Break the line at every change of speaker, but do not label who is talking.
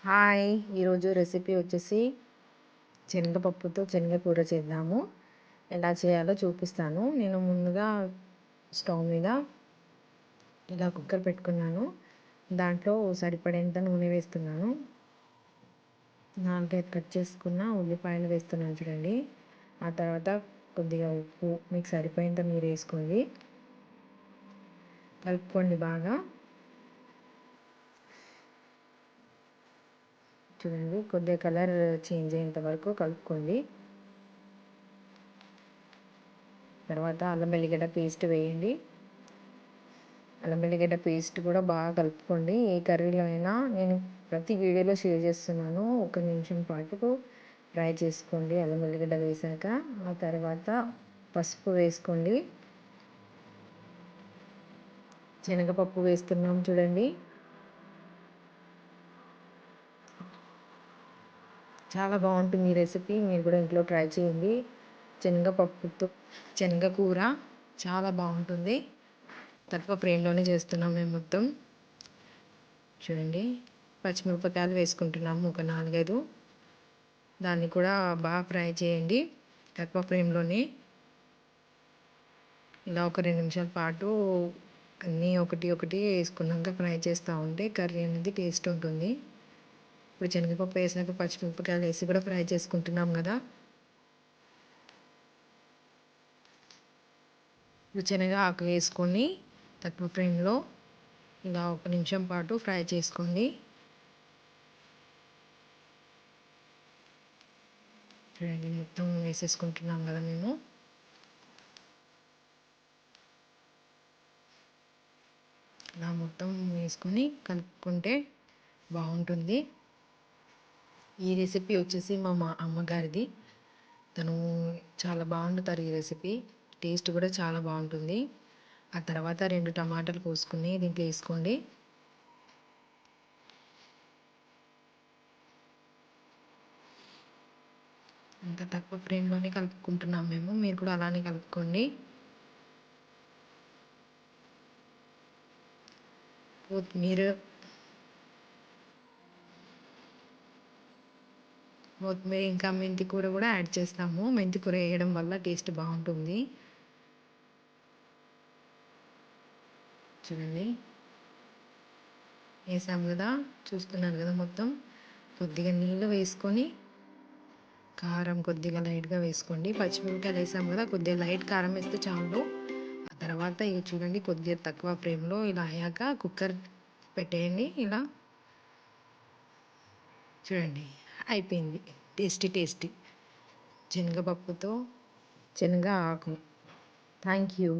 Hi! ఈరోజు recipe వచ్చేసి శనగపప్పుతో శనగ కూర చేద్దాము. ఎలా చేయాలో చూపిస్తాను. నేను ముందుగా స్టవ్ మీద ఇలా కుక్కర్ పెట్టుకున్నాను. దాంట్లో సరిపడేంత నూనె వేస్తున్నాను. 4, 5 కట్ చేసుకున్న ఉల్లిపాయలు వేస్తున్నాను చూడండి. ఆ తర్వాత కొద్దిగా ఉప్పు, మీకు సరిపోయేంత మీరు వేసుకోండి. కలుపుకోండి బాగా. చూడండి, కొద్దిగా కలర్ చేంజ్ అయ్యేంత వరకు కలుపుకోండి. తర్వాత అల్లం వెల్లిగడ్డ పేస్ట్ వేయండి. అల్లం వెల్లిగడ్డ పేస్ట్ కూడా బాగా కలుపుకోండి. ఏ కర్రీలో అయినా నేను ప్రతి వీడియోలో షేర్ చేస్తున్నాను. 1 నిమిషం పాటు ఫ్రై చేసుకోండి అల్లం వెల్లిగడ్డ వేసాక. ఆ తర్వాత పసుపు వేసుకోండి. శనగపప్పు వేస్తున్నాం చూడండి. చాలా బాగుంటుంది ఈ రెసిపీ. మీరు కూడా ఇంట్లో ట్రై చేయండి. శనగపప్పుతో శనగ కూర చాలా బాగుంటుంది. తక్కువ ఫ్లేమ్లోనే చేస్తున్నాం మేము మొత్తం. చూడండి, పచ్చిమిరపకాయలు వేసుకుంటున్నాము ఒక 4, 5. దాన్ని కూడా బాగా ఫ్రై చేయండి తక్కువ ఫ్లేమ్లోనే. ఇలా ఒక 2 నిమిషాల పాటు అన్నీ ఒకటి ఒకటి వేసుకున్నాక ఫ్రై చేస్తూ ఉంటే కర్రీ అనేది టేస్ట్ ఉంటుంది. ఇప్పుడు శనగపప్పు వేసినాక పచ్చిమిరపకాయలు వేసి కూడా ఫ్రై చేసుకుంటున్నాం కదా. ఇప్పుడు శనగ ఆకు వేసుకొని తక్కువ ఫ్లేమ్లో ఇలా 1 నిమిషం పాటు ఫ్రై చేసుకోండి. చూడండి, మొత్తం వేసేసుకుంటున్నాం కదా మేము. ఇలా మొత్తం వేసుకొని కలుపుకుంటే బాగుంటుంది. ఈ రెసిపీ వచ్చేసి మా అమ్మగారిది. తను చాలా బాగుంటుంది ఈ రెసిపీ. టేస్ట్ కూడా చాలా బాగుంటుంది. ఆ తర్వాత 2 టమాటాలు కోసుకుని దీంట్లో వేసుకోండి. అంత తక్కువ ఫ్లేమ్లోనే కలుపుకుంటున్నాం మేము. మీరు కూడా అలానే కలుపుకోండి. కొత్తిమీర ఇంకా మెంతి కూర కూడా యాడ్ చేస్తాము. మెంతి కూర వేయడం వల్ల టేస్ట్ బాగుంటుంది. చూడండి, వేసాము కదా, చూస్తున్నారు కదా. మొత్తం కొద్దిగా నీళ్ళు వేసుకొని కారం కొద్దిగా లైట్గా వేసుకోండి. పచ్చిమిరపకాయలు వేసాము కదా, కొద్దిగా లైట్ కారం వేస్తే చాలు. ఆ తర్వాత ఇక చూడండి, కొద్దిగా తక్కువ ఫ్లేమ్లో ఇలా అయ్యాక కుక్కర్ పెట్టేయండి. ఇలా చూడండి, అయిపోయింది. టేస్టీ శనగపప్పుతో శనగ ఆకు. Thank you.